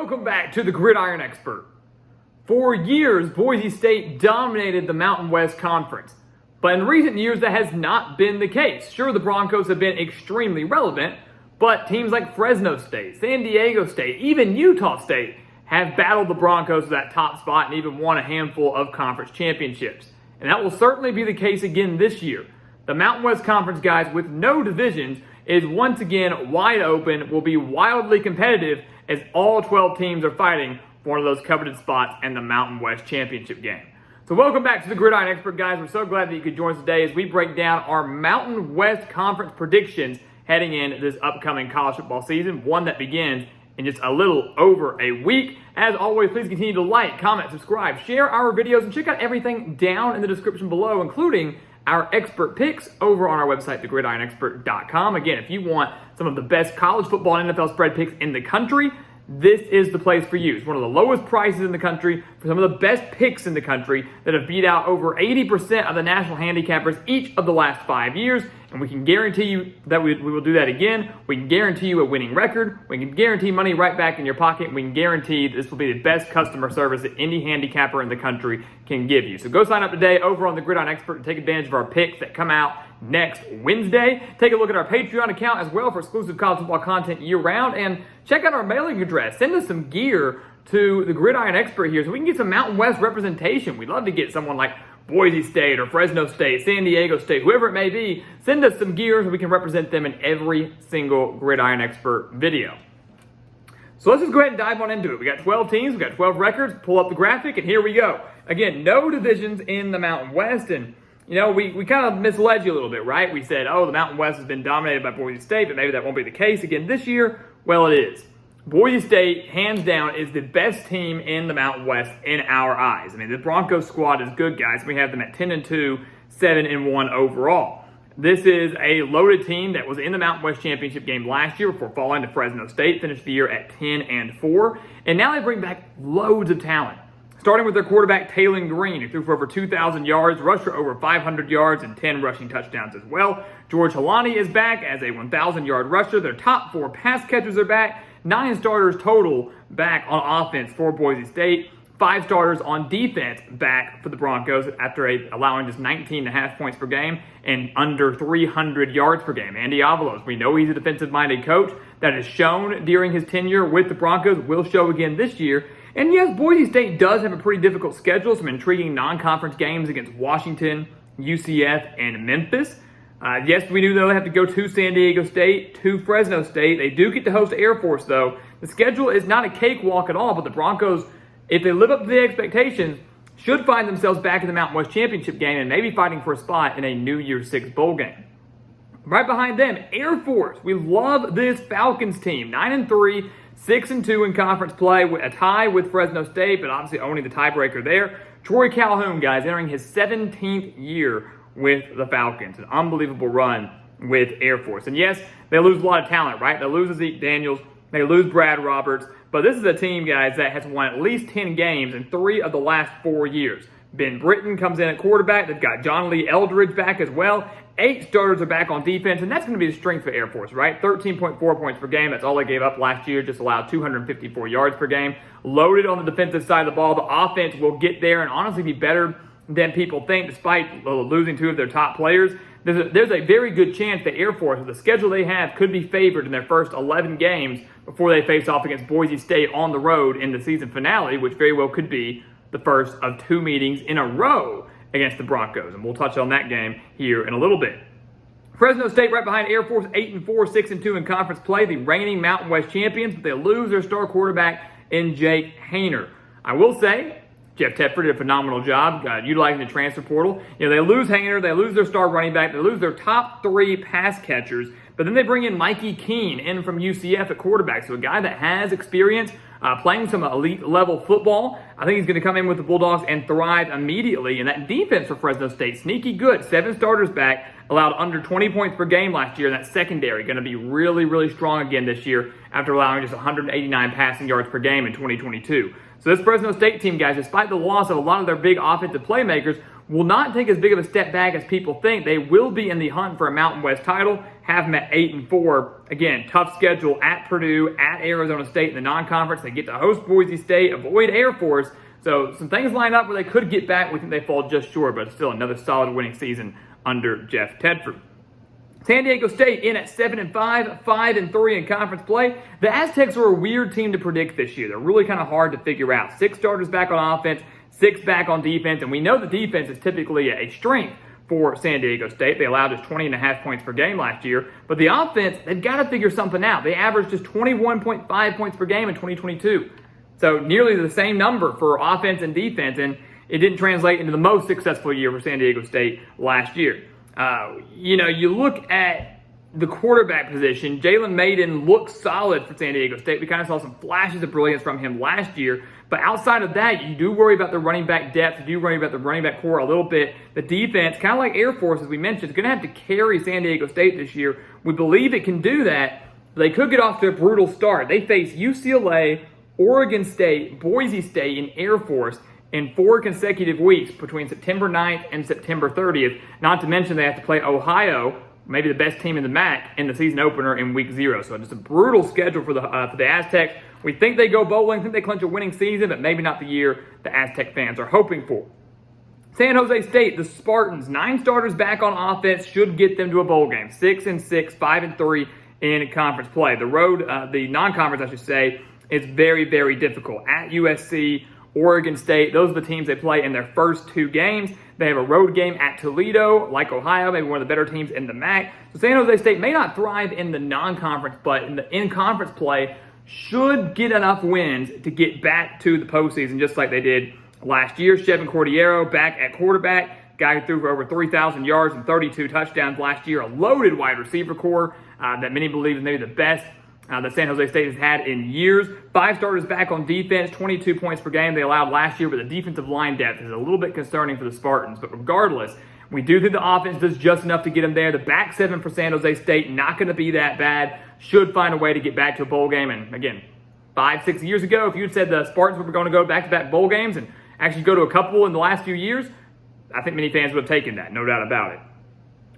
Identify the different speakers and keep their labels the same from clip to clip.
Speaker 1: Welcome back to the Gridiron Expert. For years, Boise State dominated the Mountain West Conference, but in recent years that has not been the case. Sure, the Broncos have been extremely relevant, but teams like Fresno State, San Diego State, even Utah State have battled the Broncos for that top spot and even won a handful of conference championships. And that will certainly be the case again this year. The Mountain West Conference, guys, with no divisions, is once again wide open, will be wildly competitive as all 12 teams are fighting for one of those coveted spots in the Mountain West Championship game. So welcome back to the Gridiron Expert, guys. We're so glad that you could join us today as we break down our Mountain West Conference predictions heading into this upcoming college football season, one that begins in just a little over a week. As always, please continue to like, comment, subscribe, share our videos, and check out everything down in the description below, including our expert picks over on our website, thegridironexpert.com. Again, if you want some of the best college football and NFL spread picks in the country, this is the place for you. It's one of the lowest prices in the country for some of the best picks in the country that have beat out over 80% of the national handicappers each of the last 5 years. And we can guarantee you that we will do that again. We can guarantee you a winning record. We can guarantee money right back in your pocket. We can guarantee this will be the best customer service that any handicapper in the country can give you. So go sign up today over on the Gridiron Expert and take advantage of our picks that come out next Wednesday. Take a look at our Patreon account as well for exclusive college football content year-round. And check out our mailing address. Send us some gear to the Gridiron Expert here so we can get some Mountain West representation. We'd love to get someone like Boise State or Fresno State, San Diego State, whoever it may be. Send us some gear so we can represent them in every single Gridiron Expert video. So let's just go ahead and dive on into it. We got 12 teams, we got 12 records. Pull up the graphic, and here we go. Again, no divisions in the Mountain West, and you know, we kind of misled you a little bit, right? We said, oh, the Mountain West has been dominated by Boise State, but maybe that won't be the case again this year. Well, it is. Boise State, hands down, is the best team in the Mountain West in our eyes. I mean, the Broncos squad is good, guys. We have them at 10-2, 7-1 overall. This is a loaded team that was in the Mountain West Championship game last year before falling to Fresno State, finished the year at 10-4, and now they bring back loads of talent. Starting with their quarterback, Taylon Green, who threw for over 2,000 yards, rushed for over 500 yards, and 10 rushing touchdowns as well. George Halani is back as a 1,000-yard rusher. Their top 4 pass catchers are back. 9 starters total back on offense for Boise State. 5 starters on defense back for the Broncos after allowing just 19.5 points per game and under 300 yards per game. Andy Avalos, we know he's a defensive-minded coach. That has shown during his tenure with the Broncos, will show again this year. And yes, Boise State does have a pretty difficult schedule, some intriguing non-conference games against Washington, UCF, and Memphis. Yes, we knew they'll have to go to San Diego State, to Fresno State. They do get to host Air Force, though. The schedule is not a cakewalk at all, but the Broncos, if they live up to the expectations, should find themselves back in the Mountain West Championship game and maybe fighting for a spot in a New Year's Six bowl game. Right behind them, Air Force. We love this Falcons team. 9-3, 6-2 in conference play, with a tie with Fresno State, but obviously owning the tiebreaker there. Troy Calhoun, guys, entering his 17th year with the Falcons. An unbelievable run with Air Force. And yes, they lose a lot of talent, right? They lose Zeke Daniels, they lose Brad Roberts, but this is a team, guys, that has won at least 10 games in 3 of the last 4 years. Ben Britton comes in at quarterback. They've got John Lee Eldridge back as well. 8 starters are back on defense, and that's going to be the strength for Air Force, right? 13.4 points per game. That's all they gave up last year, just allowed 254 yards per game. Loaded on the defensive side of the ball. The offense will get there and honestly be better than people think, despite losing 2 of their top players. There's a very good chance that Air Force, with the schedule they have, could be favored in their first 11 games before they face off against Boise State on the road in the season finale, which very well could be the first of 2 meetings in a row against the Broncos. And we'll touch on that game here in a little bit. Fresno State right behind Air Force, 8-4, 6-2 in conference play, the reigning Mountain West champions, but they lose their star quarterback in Jake Haener. I will say, Jeff Tedford did a phenomenal job utilizing the transfer portal. You know, they lose Haener, they lose their star running back, they lose their top 3 pass catchers, but then they bring in Mikey Keene in from UCF at quarterback. So a guy that has experience playing some elite level football. I think he's going to come in with the Bulldogs and thrive immediately. And that defense for Fresno State, sneaky good. 7 starters back, allowed under 20 points per game last year. And that secondary going to be really, really strong again this year after allowing just 189 passing yards per game in 2022. So this Fresno State team, guys, despite the loss of a lot of their big offensive playmakers, will not take as big of a step back as people think. They will be in the hunt for a Mountain West title, have them at 8-4. Again, tough schedule at Purdue, at Arizona State in the non-conference. They get to host Boise State, avoid Air Force. So some things line up where they could get back. We think they fall just short, but it's still another solid winning season under Jeff Tedford. San Diego State in at 7-5, 5-3 in conference play. The Aztecs are a weird team to predict this year. They're really kind of hard to figure out. 6 starters back on offense, 6 back on defense, and we know the defense is typically a strength for San Diego State. They allowed just 20.5 points per game last year, but the offense, they've got to figure something out. They averaged just 21.5 points per game in 2022. So nearly the same number for offense and defense, and it didn't translate into the most successful year for San Diego State last year. You look at the quarterback position, Jalen Maiden looks solid for San Diego State. We kind of saw some flashes of brilliance from him last year, but outside of that, you do worry about the running back depth, you do worry about the running back core a little bit. The defense, kind of like Air Force, as we mentioned, is going to have to carry San Diego State this year. We believe it can do that. They could get off to a brutal start. They face UCLA, Oregon State, Boise State, and Air Force in 4 consecutive weeks between September 9th and September 30th. Not to mention they have to play Ohio, maybe the best team in the MAC, in the season opener in week 0. So just a brutal schedule for the Aztecs. We think they go bowling, think they clinch a winning season, but maybe not the year the Aztec fans are hoping for. San Jose State, the Spartans, 9 starters back on offense should get them to a bowl game. 6-6, 5-3 in conference play. The non-conference, I should say, is very, very difficult. At USC, Oregon State, those are the teams they play in their first 2 games. They have a road game at Toledo, like Ohio, maybe one of the better teams in the MAC. So San Jose State may not thrive in the non-conference, but in the in-conference play should get enough wins to get back to the postseason, just like they did last year. Chevin Cordiero back at quarterback, guy who threw for over 3,000 yards and 32 touchdowns last year. A loaded wide receiver core that many believe is maybe the best that San Jose State has had in years. 5 starters back on defense, 22 points per game they allowed last year, but the defensive line depth is a little bit concerning for the Spartans. But regardless, we do think the offense does just enough to get them there. The back 7 for San Jose State, not going to be that bad. Should find a way to get back to a bowl game. And again, 5-6 years ago, if you had said the Spartans were going to go back-to-back bowl games and actually go to a couple in the last few years, I think many fans would have taken that, no doubt about it.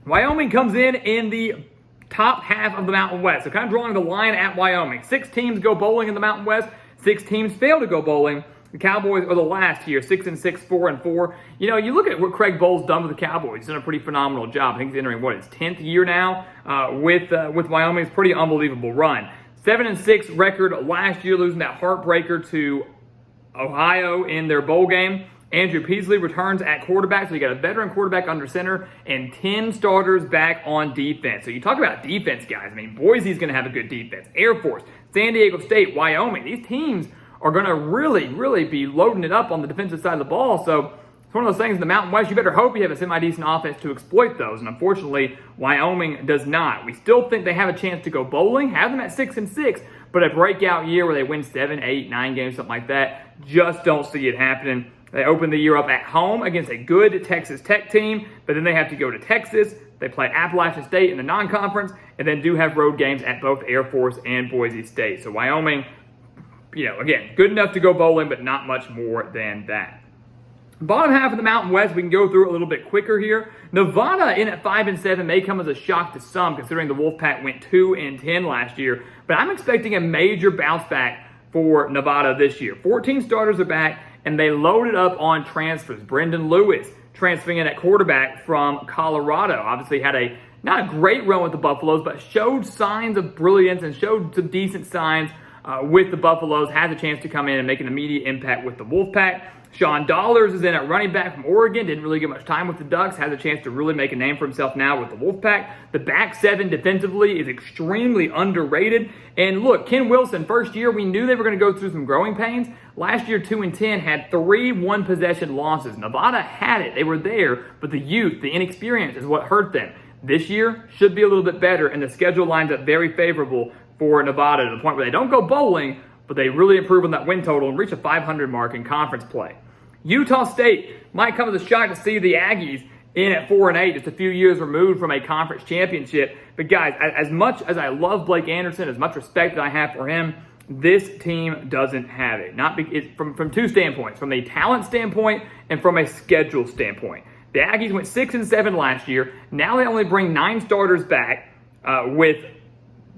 Speaker 1: Wyoming comes in the top half of the Mountain West. So kind of drawing the line at Wyoming. 6 teams go bowling in the Mountain West. 6 teams fail to go bowling. The Cowboys are the last here, 6-6, 4-4. You look at what Craig Bohl's done with the Cowboys. He's done a pretty phenomenal job. I think he's entering, his 10th year now with Wyoming. It's a pretty unbelievable run. 7-6 record last year, losing that heartbreaker to Ohio in their bowl game. Andrew Peasley returns at quarterback, so you got a veteran quarterback under center and 10 starters back on defense. So you talk about defense, guys. Boise's going to have a good defense. Air Force, San Diego State, Wyoming. These teams are going to really, really be loading it up on the defensive side of the ball. So it's one of those things in the Mountain West, you better hope you have a semi-decent offense to exploit those. And unfortunately, Wyoming does not. We still think they have a chance to go bowling, have them at 6-6, but a breakout year where they win 7, 8, 9 games, something like that, just don't see it happening. They open the year up at home against a good Texas Tech team, but then they have to go to Texas. They play Appalachian State in the non-conference, and then do have road games at both Air Force and Boise State. So Wyoming, again, good enough to go bowling, but not much more than that. Bottom half of the Mountain West, we can go through it a little bit quicker here. Nevada in at 5-7 may come as a shock to some, considering the Wolfpack went 2-10 last year. But I'm expecting a major bounce back for Nevada this year. 14 starters are back, and they loaded up on transfers. Brendan Lewis transferring in at quarterback from Colorado. Obviously had not a great run with the Buffaloes, but showed signs of brilliance and showed some decent signs with the Buffaloes. Has a chance to come in and make an immediate impact with the Wolfpack. Sean Dollars is in at running back from Oregon. Didn't really get much time with the Ducks. Has a chance to really make a name for himself now with the Wolfpack. The back 7 defensively is extremely underrated. And look, Ken Wilson, first year, we knew they were going to go through some growing pains. Last year, 2-10, had 3 one-possession losses. Nevada had it. They were there, but the youth, the inexperience is what hurt them. This year should be a little bit better, and the schedule lines up very favorable for Nevada to the point where they don't go bowling, but they really improve on that win total and reach a 500 mark in conference play. Utah State might come as a shock to see the Aggies in at 4-8, just a few years removed from a conference championship. But guys, as much as I love Blake Anderson, as much respect that I have for him, this team doesn't have it. It's from 2 standpoints, from a talent standpoint and from a schedule standpoint. The Aggies went 6-7 last year. Now they only bring 9 starters back with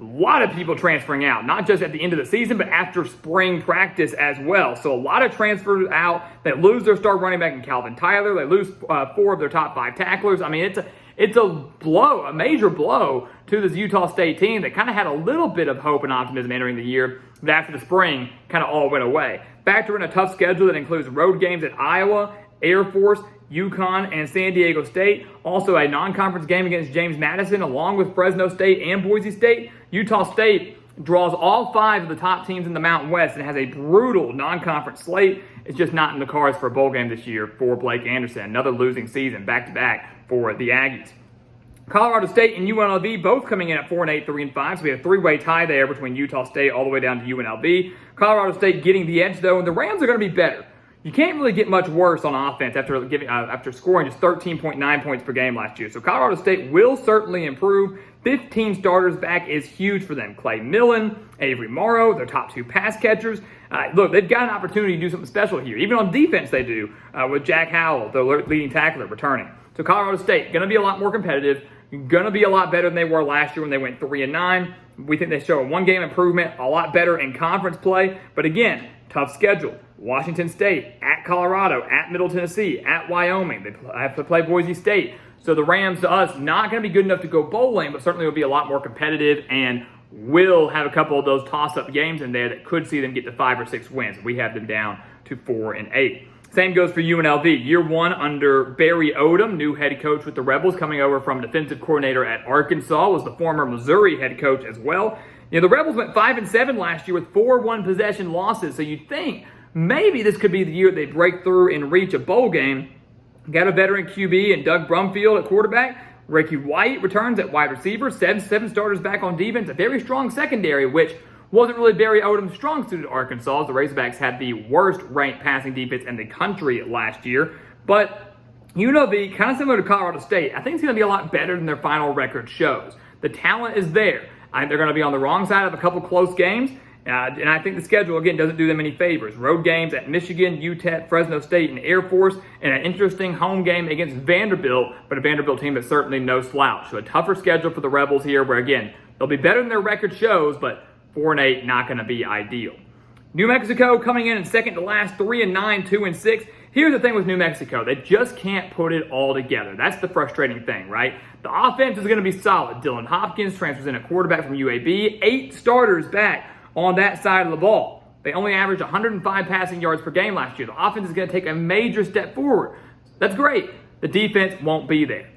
Speaker 1: a lot of people transferring out, not just at the end of the season, but after spring practice as well. So a lot of transfers out. They lose their star running back in Calvin Tyler. They lose 4 of their top 5 tacklers. I mean, it's a blow, a major blow to this Utah State team that kind of had a little bit of hope and optimism entering the year, but after the spring, kind of all went away. Factor in a tough schedule that includes road games at Iowa, Air Force, UConn, and San Diego State. Also a non-conference game against James Madison, along with Fresno State and Boise State. Utah State draws all 5 of the top teams in the Mountain West and has a brutal non-conference slate. It's just not in the cards for a bowl game this year for Blake Anderson. Another losing season back-to-back for the Aggies. Colorado State and UNLV both coming in at 4-8, 3-5. So we have a 3-way tie there between Utah State all the way down to UNLV. Colorado State getting the edge, though, and the Rams are going to be better. You can't really get much worse on offense after scoring just 13.9 points per game last year. So Colorado State will certainly improve. 15 starters back is huge for them. Clay Millen, Avery Morrow, their top 2 pass catchers. Look, they've got an opportunity to do something special here. Even on defense they do, with Jack Howell, their leading tackler, returning. So Colorado State, going to be a lot more competitive, going to be a lot better than they were last year when they went 3-9. We think they show a 1-game improvement, a lot better in conference play. But again, tough schedule. Washington State, at Colorado, at Middle Tennessee, at Wyoming. They have to play Boise State. So the Rams, to us, not going to be good enough to go bowling, but certainly will be a lot more competitive and will have a couple of those toss-up games in there that could see them get to 5 or 6 wins. We have them down to 4-8. Same goes for UNLV. Year 1 under Barry Odom, new head coach with the Rebels, coming over from defensive coordinator at Arkansas, was the former Missouri head coach as well. You know, the Rebels went 5-7 last year with 4 one-possession losses, so you'd think maybe this could be the year they break through and reach a bowl game. Got a veteran QB and Doug Brumfield at quarterback. Ricky White returns at wide receiver. Seven starters back on defense. A very strong secondary, which wasn't really Barry Odom's strong suit at Arkansas. The Razorbacks had the worst ranked passing defense in the country last year. But UNLV, kind of similar to Colorado State, I think it's going to be a lot better than their final record shows. The talent is there. I think they're going to be on the wrong side of a couple close games. And I think the schedule, again, doesn't do them any favors. Road games at Michigan, UTEP, Fresno State, and Air Force, and an interesting home game against Vanderbilt, but a Vanderbilt team that's certainly no slouch. So a tougher schedule for the Rebels here, where, again, they'll be better than their record shows, but 4-8, not going to be ideal. New Mexico coming in second to last, 3-9, 2-6. Here's the thing with New Mexico. They just can't put it all together. That's the frustrating thing, right? The offense is going to be solid. Dylan Hopkins transfers in a quarterback from UAB. 8 starters back on that side of the ball. They only averaged 105 passing yards per game last year. The offense is going to take a major step forward. That's great. The defense won't be there.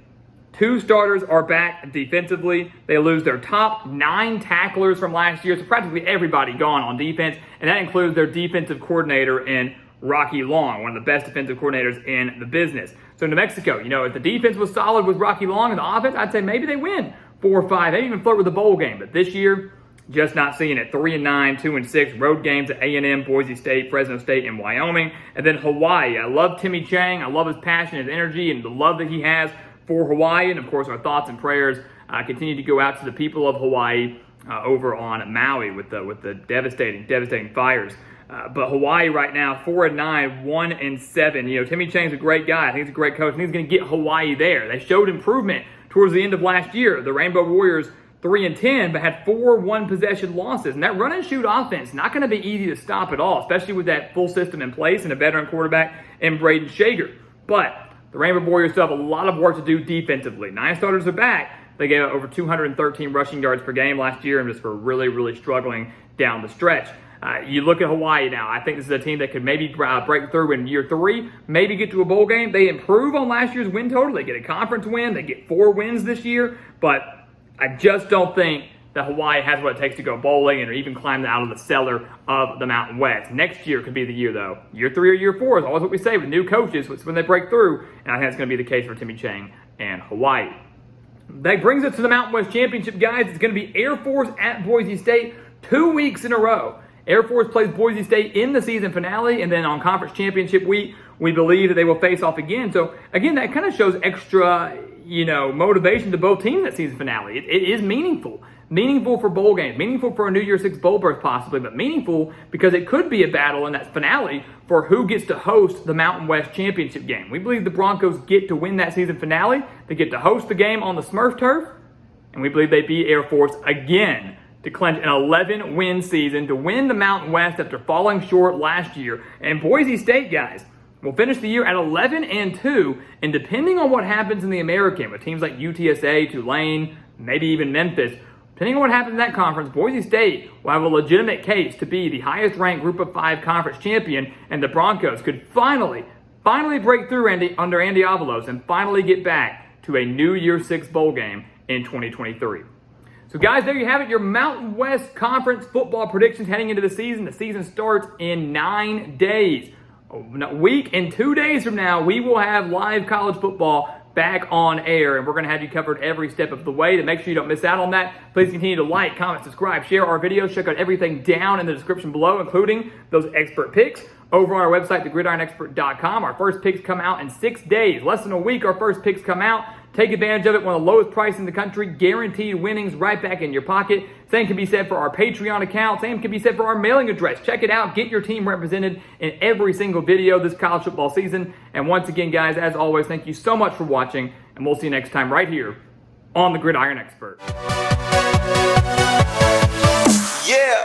Speaker 1: 2 starters are back defensively. They lose their top 9 tacklers from last year, so practically everybody gone on defense, and that includes their defensive coordinator in Rocky Long, one of the best defensive coordinators in the business. So New Mexico, you know, if the defense was solid with Rocky Long and the offense, I'd say maybe they win 4 or 5. They even flirt with the bowl game, but this year, just not seeing it. 3-9, 2-6, road games at A&M, Boise State, Fresno State, and Wyoming. And then Hawaii. I love Timmy Chang. I love his passion, his energy, and the love that he has for Hawaii. And of course, our thoughts and prayers continue to go out to the people of Hawaii over on Maui with the devastating fires. But Hawaii right now, 4-9, 1-7. You know, Timmy Chang's a great guy. I think he's a great coach. I think he's going to get Hawaii there. They showed improvement towards the end of last year. The Rainbow Warriors 3-10, but had 4 one-possession losses. And that run-and-shoot offense, not going to be easy to stop at all, especially with that full system in place and a veteran quarterback in Braden Shager. But the Rainbow Warriors still have a lot of work to do defensively. 9 starters are back. They gave out over 213 rushing yards per game last year and just were really, really struggling down the stretch. You look at Hawaii now. I think this is a team that could maybe break through in year 3, maybe get to a bowl game. They improve on last year's win total. They get a conference win. They get 4 wins this year. But I just don't think that Hawaii has what it takes to go bowling and even climb out of the cellar of the Mountain West. Next year could be the year, though. Year 3 or year 4 is always what we say with new coaches. It's when they break through, and I think that's going to be the case for Timmy Chang and Hawaii. That brings us to the Mountain West Championship, guys. It's going to be Air Force at Boise State 2 weeks in a row. Air Force plays Boise State in the season finale, and then on conference championship week, we believe that they will face off again. So again, that kind of shows extra, motivation to both teams that season finale. It is meaningful. Meaningful for bowl games, meaningful for a New Year's Six bowl berth possibly, but meaningful because it could be a battle in that finale for who gets to host the Mountain West Championship game. We believe the Broncos get to win that season finale. They get to host the game on the Smurf turf, and we believe they beat Air Force again to clinch an 11-win season to win the Mountain West after falling short last year. And Boise State, guys, will finish the year at 11-2, and depending on what happens in the American with teams like UTSA, Tulane, maybe even Memphis, depending on what happens in that conference, Boise State will have a legitimate case to be the highest-ranked Group of 5 conference champion, and the Broncos could finally break through under Andy Avalos and finally get back to a New Year's Six bowl game in 2023. So guys, there you have it, your Mountain West Conference football predictions heading into the season. The season starts in 9 days. A week and 2 days from now, we will have live college football back on air, and we're going to have you covered every step of the way. To make sure you don't miss out on that, please continue to like, comment, subscribe, share our videos. Check out everything down in the description below, including those expert picks over on our website, thegridironexpert.com. Our first picks come out in 6 days. Less than a week, our first picks come out. Take advantage of it. One of the lowest prices in the country. Guaranteed winnings right back in your pocket. Same can be said for our Patreon account. Same can be said for our mailing address. Check it out. Get your team represented in every single video this college football season. And once again, guys, as always, thank you so much for watching. And we'll see you next time right here on The Gridiron Expert.
Speaker 2: Yeah.